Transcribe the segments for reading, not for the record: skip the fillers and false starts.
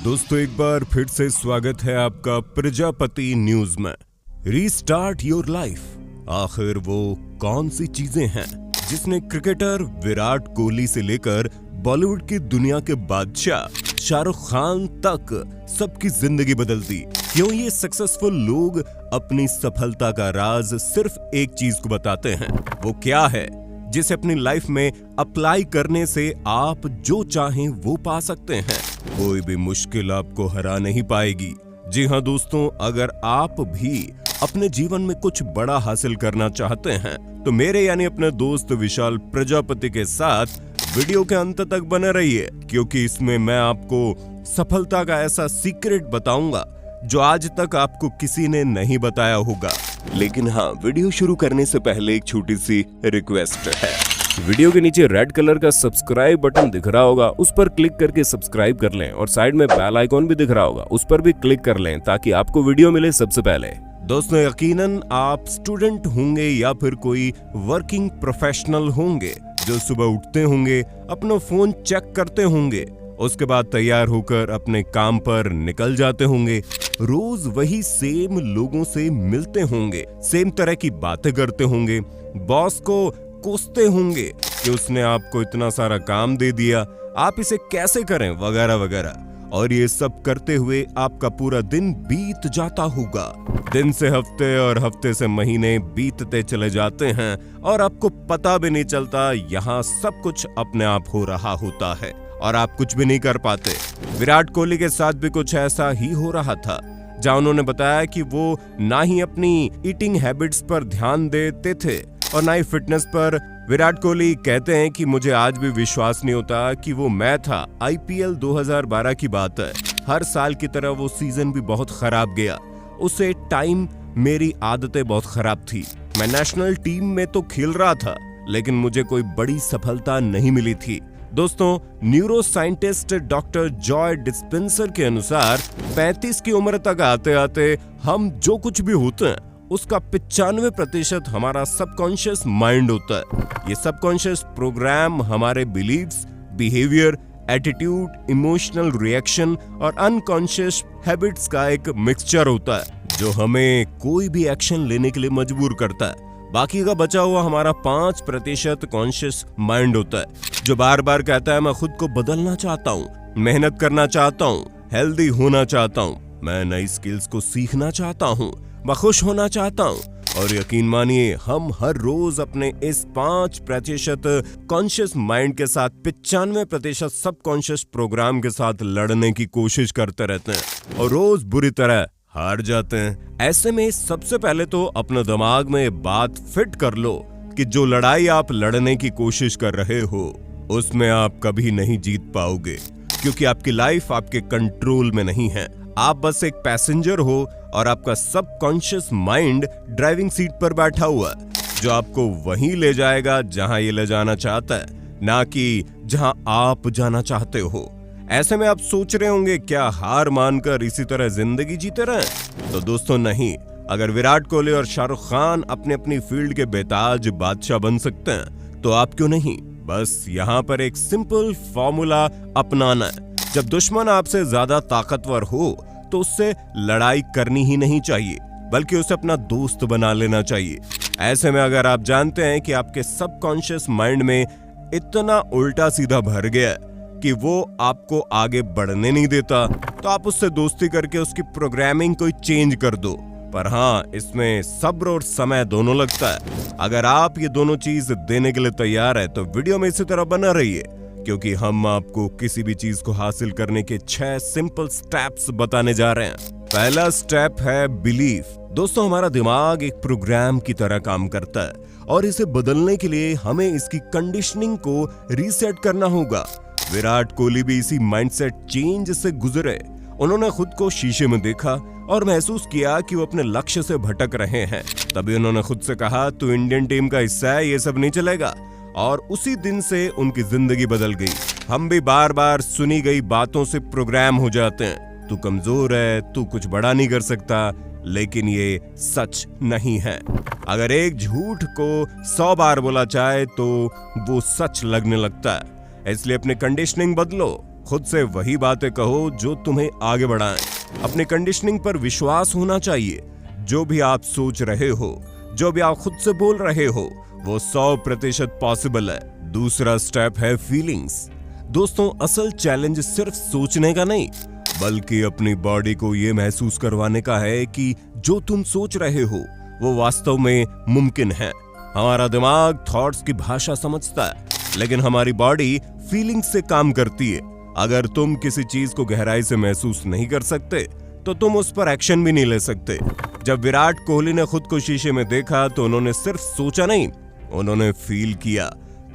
दोस्तों एक बार फिर से स्वागत है आपका प्रजापति न्यूज में। रीस्टार्ट योर लाइफ, आखिर वो कौन सी चीजें हैं जिसने क्रिकेटर विराट कोहली से लेकर बॉलीवुड की दुनिया के बादशाह शाहरुख खान तक सबकी जिंदगी बदल दी। क्यों ये सक्सेसफुल लोग अपनी सफलता का राज सिर्फ एक चीज को बताते हैं, वो क्या है जिसे अपनी लाइफ में अप्लाई करने से आप जो चाहें वो पा सकते हैं। कोई भी मुश्किल आपको हरा नहीं पाएगी। जी हाँ दोस्तों, अगर आप भी अपने जीवन में कुछ बड़ा हासिल करना चाहते हैं तो मेरे यानी अपने दोस्त विशाल प्रजापति के साथ वीडियो के अंत तक बने रहिए, क्योंकि इसमें मैं आपको सफलता का ऐसा सीक्रेट बताऊंगा जो आज तक आपको किसी ने नहीं बताया होगा। लेकिन हाँ, वीडियो शुरू करने से पहले एक छोटी सी रिक्वेस्ट है। वीडियो के नीचे रेड कलर का सब्सक्राइब बटन दिख रहा होगा, उस पर क्लिक करके सब्सक्राइब कर लें और साइड में बेल आइकॉन भी दिख रहा होगा, उस पर भी क्लिक कर लें ताकि आपको वीडियो मिले सबसे पहले। दोस्तों यकीनन आप स्टूडेंट होंगे या फिर कोई वर्किंग प्रोफेशनल होंगे जो सुबह उठते होंगे, अपना फोन चेक करते होंगे, उसके बाद तैयार होकर अपने काम पर निकल जाते होंगे। रोज वही सेम लोगों से मिलते होंगे, सेम तरह की बातें करते होंगे, बॉस को कोसते होंगे कि उसने आपको इतना सारा काम दे दिया, आप इसे कैसे करें वगैरह वगैरह। और ये सब करते हुए आपका पूरा दिन बीत जाता होगा। दिन से हफ्ते और हफ्ते से महीने बीतते चले जाते हैं और आपको पता भी नहीं चलता यहाँ सब कुछ अपने आप हो रहा होता है और आप कुछ भी नहीं कर पाते। विराट कोहली के साथ भी कुछ ऐसा ही हो रहा था, जहां उन्होंने बताया कि वो ना ही अपनी ईटिंग हैबिट्स पर ध्यान देते थे और ना ही फिटनेस पर। विराट कोहली कहते हैं कि मुझे आज भी विश्वास नहीं होता कि वो मैं था। आईपीएल 2012 की बात है, हर साल की तरह वो सीजन भी बहुत खराब गया। उसे टाइम मेरी आदतें बहुत खराब थी। मैं नेशनल टीम में तो खेल रहा था लेकिन मुझे कोई बड़ी सफलता नहीं मिली थी। दोस्तों, neuro scientist doctor Joy dispenser के अनुसार 35 की उम्र तक आते आते हम जो कुछ भी होते हैं उसका 95% हमारा सबकॉन्शियस माइंड होता है। ये सबकॉन्शियस प्रोग्राम हमारे beliefs, behaviour, attitude, emotional reaction और अनकॉन्शियस हैबिट्स का एक मिक्सचर होता है जो हमें कोई भी एक्शन लेने के लिए मजबूर करता है। बाकी का बचा हुआ हमारा 5% कॉन्शियस माइंड होता है जो बार बार कहता है मैं खुद को बदलना चाहता हूँ, मेहनत करना चाहता हूँ, हेल्दी होना चाहता हूँ, मैं नई स्किल्स को सीखना चाहता हूँ, मैं खुश होना चाहता हूँ। और यकीन मानिए हम हर रोज अपने इस 5% कॉन्शियस माइंड के साथ 95% सबकॉन्शियस प्रोग्राम के साथ लड़ने की कोशिश करते रहते हैं और रोज बुरी तरह हार जाते हैं। ऐसे में सबसे पहले तो अपने दिमाग में बात फिट कर लो कि जो लड़ाई आप लड़ने की कोशिश कर रहे हो उसमें आप कभी नहीं जीत पाओगे, क्योंकि आपकी लाइफ आपके कंट्रोल में नहीं है। आप बस एक पैसेंजर हो और आपका सबकॉन्शियस माइंड ड्राइविंग सीट पर बैठा हुआ है जो आपको वहीं ले जाएगा जहां ये ले जाना चाहता है, ना कि जहां आप जाना चाहते हो। ऐसे में आप सोच रहे होंगे क्या हार मानकर इसी तरह जिंदगी जीते रहें? तो दोस्तों नहीं, अगर विराट कोहली और शाहरुख खान अपने अपनी फील्ड के बेताज बादशाह बन सकते हैं तो आप क्यों नहीं? बस यहाँ पर एक सिंपल फॉर्मूला अपनाना है। जब दुश्मन आपसे ज्यादा ताकतवर हो तो उससे लड़ाई करनी ही नहीं चाहिए, बल्कि उसे अपना दोस्त बना लेना चाहिए। ऐसे में अगर आप जानते हैं कि आपके सबकॉन्शियस माइंड में इतना उल्टा सीधा भर गया कि वो आपको आगे बढ़ने नहीं देता, तो आप उससे दोस्ती करके उसकी प्रोग्रामिंग को चेंज कर दो। पर हाँ, इसमें सब्र और समय दोनों लगता है। अगर आप ये दोनों चीज देने के लिए तैयार है तो वीडियो में इसी तरह बना रहिए, क्योंकि हम आपको किसी भी चीज को हासिल करने के 6 सिंपल स्टेप्स बताने जा रहे हैं। पहला स्टेप है बिलीफ। दोस्तों, हमारा दिमाग एक प्रोग्राम की तरह काम करता है और इसे बदलने के लिए हमें इसकी कंडीशनिंग को रीसेट करना होगा। विराट कोहली भी इसी माइंडसेट चेंज से गुजरे। उन्होंने खुद को शीशे में देखा और महसूस किया कि वो अपने लक्ष्य से भटक रहे हैं। तभी उन्होंने खुद से कहा तू इंडियन टीम का हिस्सा है, ये सब नहीं चलेगा। और उसी दिन से उनकी जिंदगी बदल गई। हम भी बार बार सुनी गई बातों से प्रोग्राम हो जाते हैं। तू कमजोर है, तू कुछ बड़ा नहीं कर सकता, लेकिन ये सच नहीं है। अगर एक झूठ को 100 बार बोला जाए तो वो सच लगने लगता है। इसलिए अपनी कंडीशनिंग बदलो खुद से वही बातें कहो जो तुम्हें आगे बढ़ाएं। अपने कंडीशनिंग पर विश्वास होना चाहिए। जो भी आप सोच रहे हो, जो भी आप खुद से बोल रहे हो, वो 100% पॉसिबल है। दूसरा स्टेप है फीलिंग्स। दोस्तों, असल चैलेंज सिर्फ सोचने का नहीं, बल्कि अपनी बॉडी को यह महसूस करवाने का है कि जो तुम सोच रहे हो वो वास्तव में मुमकिन है। हमारा दिमाग थॉट्स की भाषा समझता है, लेकिन हमारी बॉडी फीलिंग्स से काम करती है। अगर तुम किसी चीज को गहराई से महसूस नहीं कर सकते तो तुम उस पर एक्शन भी नहीं ले सकते। जब विराट कोहली ने खुद को शीशे में देखा तो उन्होंने सिर्फ सोचा नहीं, उन्होंने फील किया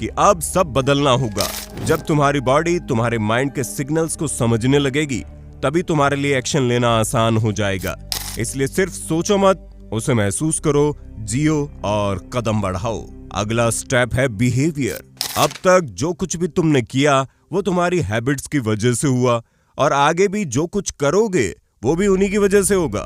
कि अब सब बदलना होगा। जब तुम्हारी बॉडी तुम्हारे माइंड के सिग्नल्स को समझने लगेगी, तभी तुम्हारे लिए एक्शन लेना आसान हो जाएगा। इसलिए सिर्फ सोचो मत, उसे महसूस करो, जियो और कदम बढ़ाओ। अगला स्टेप है बिहेवियर। अब तक जो कुछ भी तुमने किया वो तुम्हारी हैबिट्स की वजह से हुआ, और आगे भी जो कुछ करोगे वो भी उन्हीं की वजह से होगा।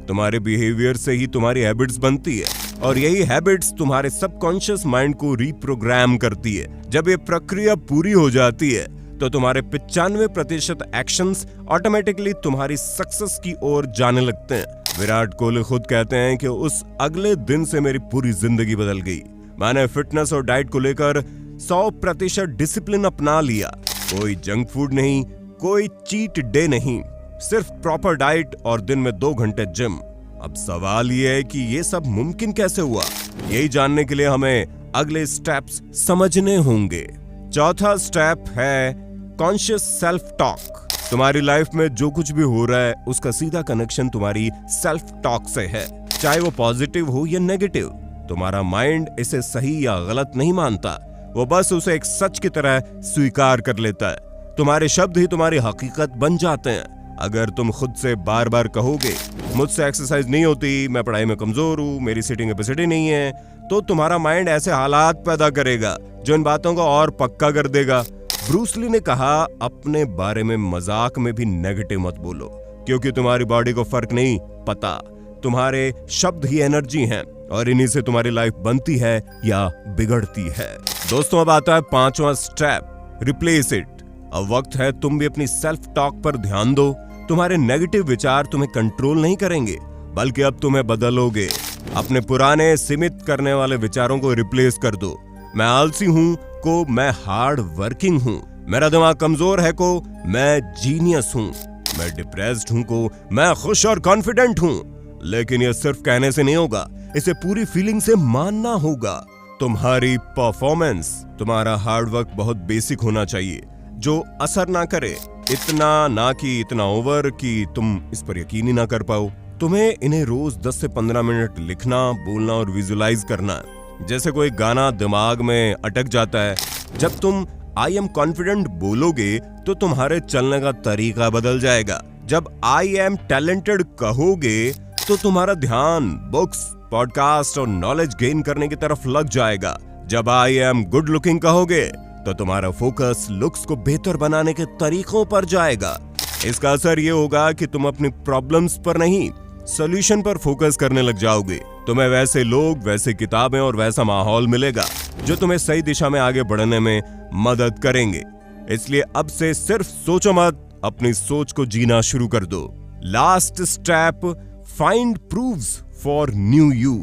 तुम्हारे बिहेवियर से ही तुम्हारी हैबिट्स बनती है, और यही हैबिट्स तुम्हारे सबकॉन्शियस माइंड को रीप्रोग्राम करती है। जब ये प्रक्रिया पूरी हो जाती है तो तुम्हारे 95% एक्शंस ऑटोमेटिकली तुम्हारी सक्सेस की ओर जाने लगते हैं। विराट कोहली खुद कहते हैं कि उस अगले दिन से मेरी पूरी जिंदगी बदल गई। मैंने फिटनेस और डाइट को लेकर 100% डिसिप्लिन अपना लिया। कोई जंक फूड नहीं, कोई चीट डे नहीं, सिर्फ प्रॉपर डाइट और दिन में 2 घंटे जिम। अब सवाल ये है कि ये सब मुमकिन कैसे हुआ? यही जानने के लिए हमें अगले स्टेप्स समझने होंगे। चौथा स्टेप है कॉन्शियस सेल्फ टॉक। तुम्हारी लाइफ में जो कुछ भी हो रहा है उसका सीधा कनेक्शन तुम्हारी सेल्फ टॉक से है, चाहे वो पॉजिटिव हो या नेगेटिव। तुम्हारा माइंड इसे सही या गलत नहीं मानता, वो बस उसे एक सच की तरह स्वीकार कर लेता है। तुम्हारे शब्द ही तुम्हारी हकीकत बन जाते हैं। अगर तुम खुद से बार बार कहोगे मुझसे एक्सरसाइज नहीं होती, मैं पढ़ाई में कमजोर हूँ, मेरी सीटिंग कैपेसिटी नहीं है, तो तुम्हारा माइंड ऐसे हालात पैदा करेगा जो इन बातों को और पक्का कर देगा। ब्रूस ली ने कहा, अपने बारे में मजाक में भी नेगेटिव मत बोलो, क्योंकि तुम्हारी बॉडी को फर्क नहीं पता। तुम्हारे शब्द ही एनर्जी हैं, और इन्हीं से तुम्हारी लाइफ बनती है या बिगड़ती है। दोस्तों, अब आता है 5वां स्टेप, रिप्लेस इट। अब वक्त है तुम भी अपनी सेल्फ टॉक पर ध्यान दो। तुम्हारे नेगेटिव विचार तुम्हें कंट्रोल नहीं करेंगे, बल्कि अब तुम्हें बदलोगे। अपने पुराने सीमित करने वाले विचारों को रिप्लेस कर दो। मैं आलसी हूं को मैं हार्ड वर्किंग हूं, मेरा दिमाग कमजोर है को मैं जीनियस हूं, मैं डिप्रेस्ड हूं को मैं खुश और कॉन्फिडेंट हूं। लेकिन यह सिर्फ कहने से नहीं होगा, इसे पूरी फीलिंग से मानना होगा। तुम्हारी परफॉर्मेंस, तुम्हारा हार्डवर्क बहुत बेसिक होना चाहिए, जो असर ना करे, इतना ना कि इतना ओवर कि तुम इस पर यकीन ही ना कर पाओ। तुम्हें इन्हें रोज 10 से 15 मिनट लिखना, बोलना और विजुलाइज करना है। जैसे कोई गाना दिमाग में अटक जाता है, जब तुम आई एम कॉन्फिडेंट बोलोगे तो तुम्हारे चलने का तरीका बदल जाएगा। जब आई एम टैलेंटेड कहोगे तो तुम्हारा ध्यान बुक्स, पॉडकास्ट और नॉलेज गेन करने की तरफ लग जाएगा। जब आई एम गुड लुकिंग कहोगे तो तुम्हारा फोकस लुक्स को बेहतर बनाने के तरीकों पर जाएगा। इसका असर ये होगा कि तुम अपनी प्रॉब्लम्स पर नहीं, सॉल्यूशन पर फोकस करने लग जाओगे। तुम्हें वैसे लोग, वैसे किताबें और वैसा माहौल मिलेगा जो तुम्हें सही दिशा में आगे बढ़ने में मदद करेंगे। इसलिए अब से सिर्फ सोचो मत, अपनी सोच को जीना शुरू कर दो। Last step, find proofs for new you.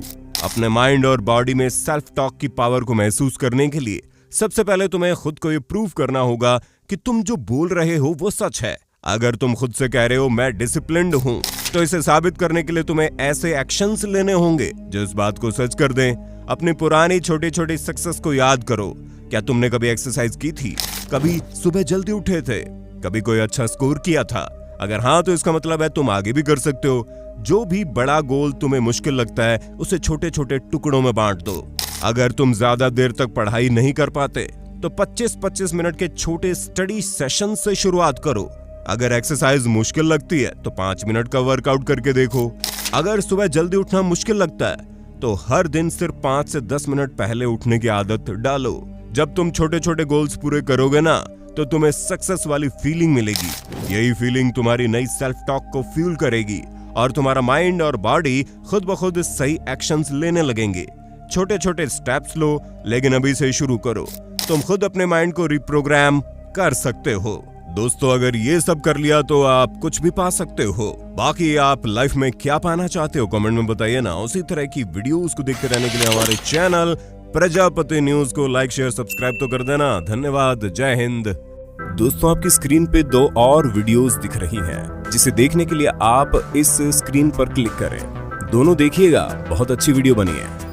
अपने माइंड और बॉडी में सेल्फ टॉक की पावर को महसूस करने के लिए सबसे पहले तुम्हें खुद को ये प्रूव करना होगा कि तुम जो बोल रहे हो वो सच है। अगर तुम खुद से कह रहे हो मैं डिसिप्लिन्ड हूं, तो इसे साबित करने के लिए तुम्हें ऐसे एक्शंस लेने होंगे जो इस बात को सच कर दें। अपनी पुरानी छोटी छोटी सक्सेस को याद करो। क्या तुमने कभी एक्सरसाइज की थी? कभी सुबह जल्दी उठे थे? कभी कोई अच्छा स्कोर किया था? अगर हाँ, तो इसका मतलब है तुम आगे भी कर सकते हो। जो भी बड़ा गोल तुम्हें मुश्किल लगता है उसे छोटे छोटे टुकड़ों में बांट दो। अगर तुम ज्यादा देर तक पढ़ाई नहीं कर पाते तो 25-25 मिनट के छोटे स्टडी सेशन से शुरुआत करो। अगर एक्सरसाइज मुश्किल लगती है तो 5 मिनट का वर्कआउट करके देखो। अगर सुबह जल्दी उठना मुश्किल लगता है तो हर दिन सिर्फ 5 से 10 मिनट पहले उठने की आदत डालो। जब तुम छोटे छोटे गोल्स पूरे करोगे ना, तो तुम्हें सक्सेस वाली फीलिंग मिलेगी। यही फीलिंग तुम्हारी नई सेल्फ टॉक को फ्यूल करेगी और तुम्हारा माइंड और बॉडी खुद ब खुद सही एक्शंस लेने लगेंगे। छोटे छोटे स्टेप्स लो, लेकिन अभी से शुरू करो। तुम खुद अपने माइंड को रिप्रोग्राम कर सकते हो। दोस्तों अगर ये सब कर लिया तो आप कुछ भी पा सकते हो। बाकी आप लाइफ में क्या पाना चाहते हो कमेंट में बताइए ना। उसी तरह की वीडियोस को देखते रहने के लिए हमारे चैनल प्रजापति न्यूज को लाइक शेयर सब्सक्राइब तो कर देना। धन्यवाद, जय हिंद। दोस्तों आपकी स्क्रीन पे 2 और वीडियोस दिख रही हैं, जिसे देखने के लिए आप इस स्क्रीन पर क्लिक करें। दोनों देखिएगा, बहुत अच्छी वीडियो बनी है।